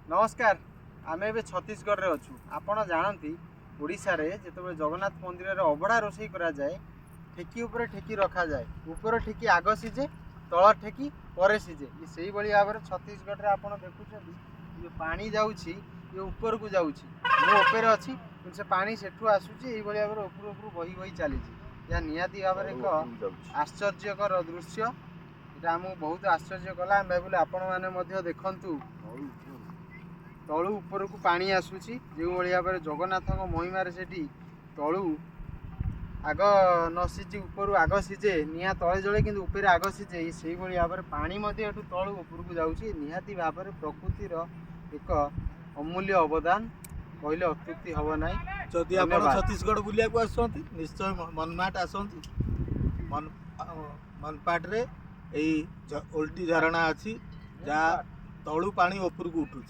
नमस्कार। आम ए छत्तीसगढ़ में अच्छु। आपण जानती ओडिशा रे जिते जगन्नाथ मंदिर रे अभड़ा रोषे करा जाए ठेकी ऊपर ठेकी रखा जाए ऊपर ठेकी आग सीझे तल ठेकी पर सीझे से भाव में छत्तीसगढ़ में आप देखुं जो पानी जाऊँगी ये ऊपर को जाऊँगी मुझे अच्छी से पानी सेठू आसूची भाव में ऊपर बही बही चली या निहाती भाव में एक आश्चर्यकर दृश्य यहाँ आमको बहुत आश्चर्य कला भाविले आपण मैंने देखु तलू ऊपर को पानी आसूची जो भाव में जगन्नाथ महिमार से तलू आग न सीझी ऊपर आग सीझे निआ तले जले कि ऊपर आग सीझे से भाव में पानी तलू ऊपर को जाऊँगी निहाती भाव में प्रकृतिर एक अमूल्य अवदान कहले अत्युक्ति हम ना। जदि आप छत्तीसगढ़ बुलिया आसती निश्चय मनमाट आसती मनपाट रे उल्टी झरणा अच्छी जहाँ तलू पानी ऊपर को उठू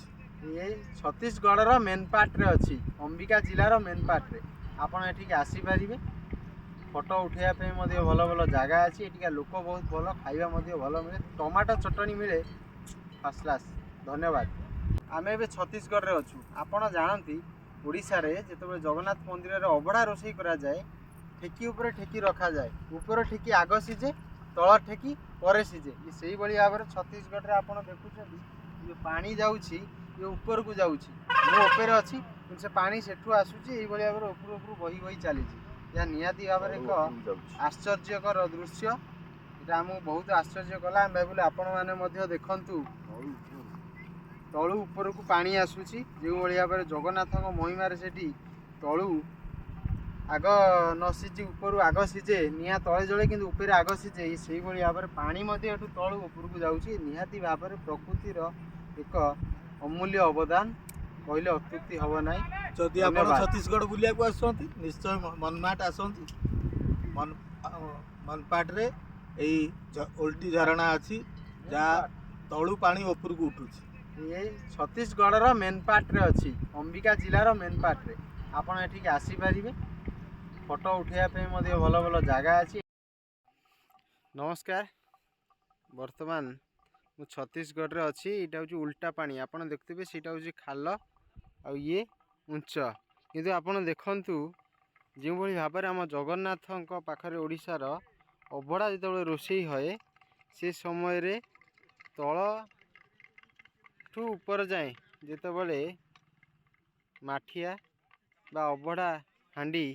ये छत्तीसगढ़ मेनपाट रे अच्छी अंबिका जिलार मेनपाट रे आपड़ ये आसीपारे फोटो उठाइवाई भल भल जगह अच्छी एटिका लोक बहुत भल खाଇବା भल मिले टमाटो चटनी मिले फर्स्ट क्लास। धन्यवाद। आम ए छत्तीसगढ़ में अच्छु। आपण जानती ओडिशा रे जिते जगन्नाथ मंदिर रे अभड़ा रोषे करा जाए ठेकी ऊपर ठेकी रखा जाए ऊपर ठेकी आग सीझे तल ठेकी पर सीझे से भाव में छत्तीसगढ़ में आप देखुं जो पानी जाऊँगी ये ऊपर को जाऊँगी मुझे अच्छी से पानी सेठू आसूची भाव में ऊपर बही बही चली या निहाती भाव में एक आश्चर्यकर दृश्य यहाँ आमको बहुत आश्चर्य कला भाविले आपण मैंने देखु तलू ऊपर को पानी आसूची जो भाव में जगन्नाथ महिमार से तलू आग न सीझी ऊपर आग सीझे निआ तले जले कि ऊपर आग सीझे से भाव में पानी तलू ऊपर को जाऊँगी निहाती भाव में प्रकृतिर एक अमूल्य अवदान कहले अत्युक्ति हम ना। जदि आप छत्तीसगढ़ बुलिया आसती निश्चय मनमाट आसती मनपाट रे उल्टी झरणा अच्छी जहाँ तलू पानी ऊपर को उठू ये छत्तीसगढ़ मेनपाट रे अच्छी अंबिका जिलार मेनपाट रे आपड़ ये आसीपारे फोटो उठाइवाई भल भल जगह अच्छी। नमस्कार। वर्तमान मु छत्तीसगढ़ रे अच्छी यहाँ हूँ उल्टा पानी आपड़ देखते सीटा हूँ खाल आ ये उच्च किंतु आपड़ देखु जो भाव में आम जगन्नाथ पाखरे ओडिशार अभड़ा जो रोषे हुए से समय रे तल ठू ऊपर जाए जितेबले माठिया बा अभड़ा हांडी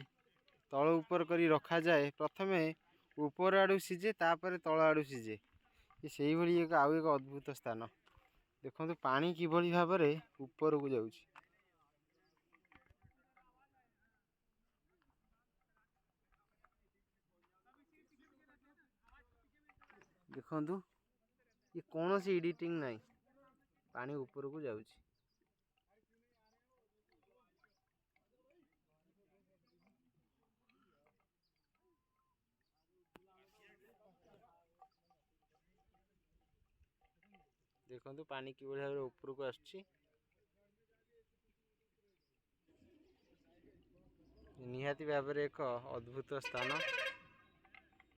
तल ऊपर करी रखा जाए प्रथमे ऊपर आड़ू सीझे तापर तल आड़ू सीझे से भाई एक आउ एक अद्भुत स्थान देखो पानी किभली भाव में ऊपर को जाऊँ देखु ये कौन सी एडिटिंग नहीं पानी ऊपर को जाऊँ देखु पानी कि भाव में ऊपर को आसुची निहाती भाव में एक अद्भुत स्थान।